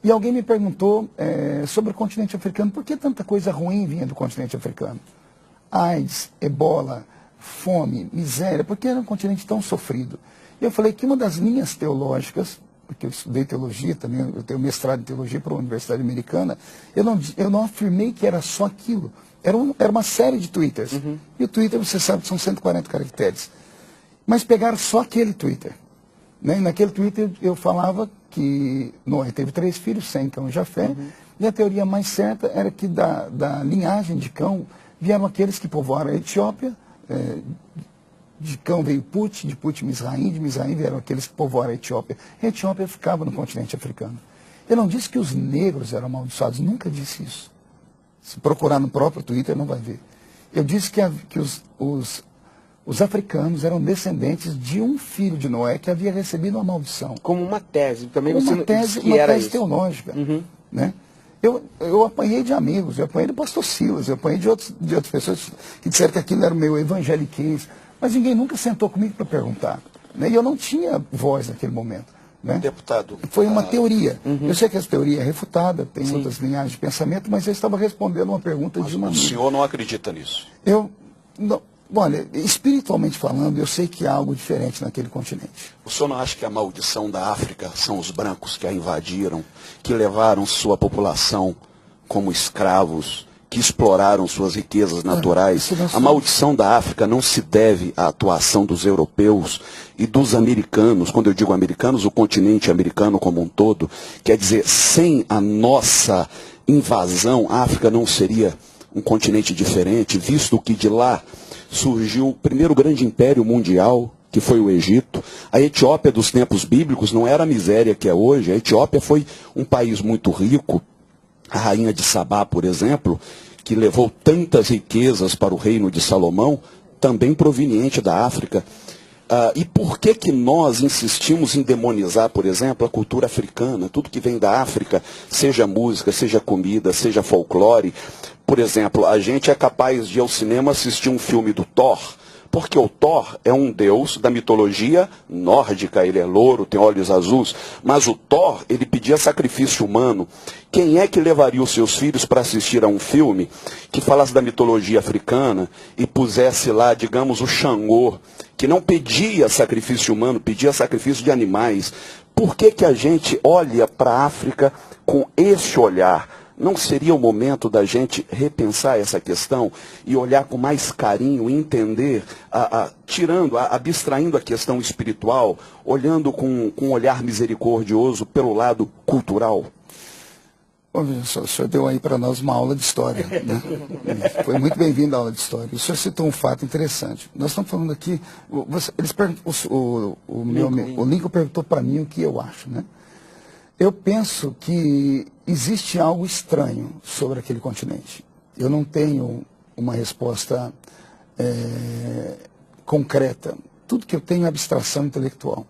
E alguém me perguntou sobre o continente africano, por que tanta coisa ruim vinha do continente africano? AIDS, ebola, fome, miséria, por que era um continente tão sofrido? Eu falei que uma das linhas teológicas, porque eu estudei teologia também, eu tenho mestrado em teologia para a Universidade Americana, eu não afirmei que era só aquilo. Era uma série de twitters. Uhum. E o Twitter, você sabe, são 140 caracteres. Mas pegaram só aquele Twitter. Né? Naquele Twitter eu falava que Noé teve 3 filhos, Sem, Cão e Jafé, e a teoria mais certa era que da linhagem de Cão vieram aqueles que povoaram a Etiópia, de Cão veio Put, de Put Mizraim, de Mizraim vieram aqueles que povoaram a Etiópia. A Etiópia ficava no continente africano. Eu não disse que os negros eram amaldiçoados, nunca disse isso. Se procurar no próprio Twitter não vai ver. Eu disse que os africanos eram descendentes de um filho de Noé que havia recebido uma maldição. Como uma tese, também Como você uma tese, que era isso. teológica. Né? Eu apanhei de amigos, eu apanhei do pastor Silas, eu apanhei de outras pessoas que disseram que aquilo era o meu evangeliquez, mas ninguém nunca sentou comigo para perguntar. Né? E eu não tinha voz naquele momento. Né? Deputado. Foi uma teoria. Eu sei que essa teoria é refutada, tem outras linhagens de pensamento, mas eu estava respondendo uma pergunta de uma amiga. O senhor não acredita nisso? Olha, espiritualmente falando, eu sei que há algo diferente naquele continente. O senhor não acha que a maldição da África são os brancos que a invadiram, que levaram sua população como escravos, que exploraram suas riquezas naturais? A maldição da África não se deve à atuação dos europeus e dos americanos. Quando eu digo americanos, o continente americano como um todo. Quer dizer, sem a nossa invasão, a África não seria um continente diferente, visto que de lá surgiu o primeiro grande império mundial, que foi o Egito. A Etiópia dos tempos bíblicos não era a miséria que é hoje. A Etiópia foi um país muito rico. A rainha de Sabá, por exemplo, que levou tantas riquezas para o reino de Salomão, também proveniente da África. E por que nós insistimos em demonizar, por exemplo, a cultura africana? Tudo que vem da África, seja música, seja comida, seja folclore. Por exemplo, a gente é capaz de ir ao cinema assistir um filme do Thor, porque o Thor é um deus da mitologia nórdica, ele é louro, tem olhos azuis, mas o Thor, ele pedia sacrifício humano. Quem é que levaria os seus filhos para assistir a um filme que falasse da mitologia africana e pusesse lá, digamos, o Xangô, que não pedia sacrifício humano, pedia sacrifício de animais? Por que a gente olha para a África com esse olhar? Não seria o momento da gente repensar essa questão e olhar com mais carinho, entender, abstraindo a questão espiritual, olhando com um olhar misericordioso pelo lado cultural? Bom, o senhor deu aí para nós uma aula de história. Né? Foi muito bem-vindo a aula de história. O senhor citou um fato interessante. Nós estamos falando aqui, o Lincoln perguntou para mim o que eu acho, né? Eu penso que existe algo estranho sobre aquele continente. Eu não tenho uma resposta concreta. Tudo que eu tenho é abstração intelectual.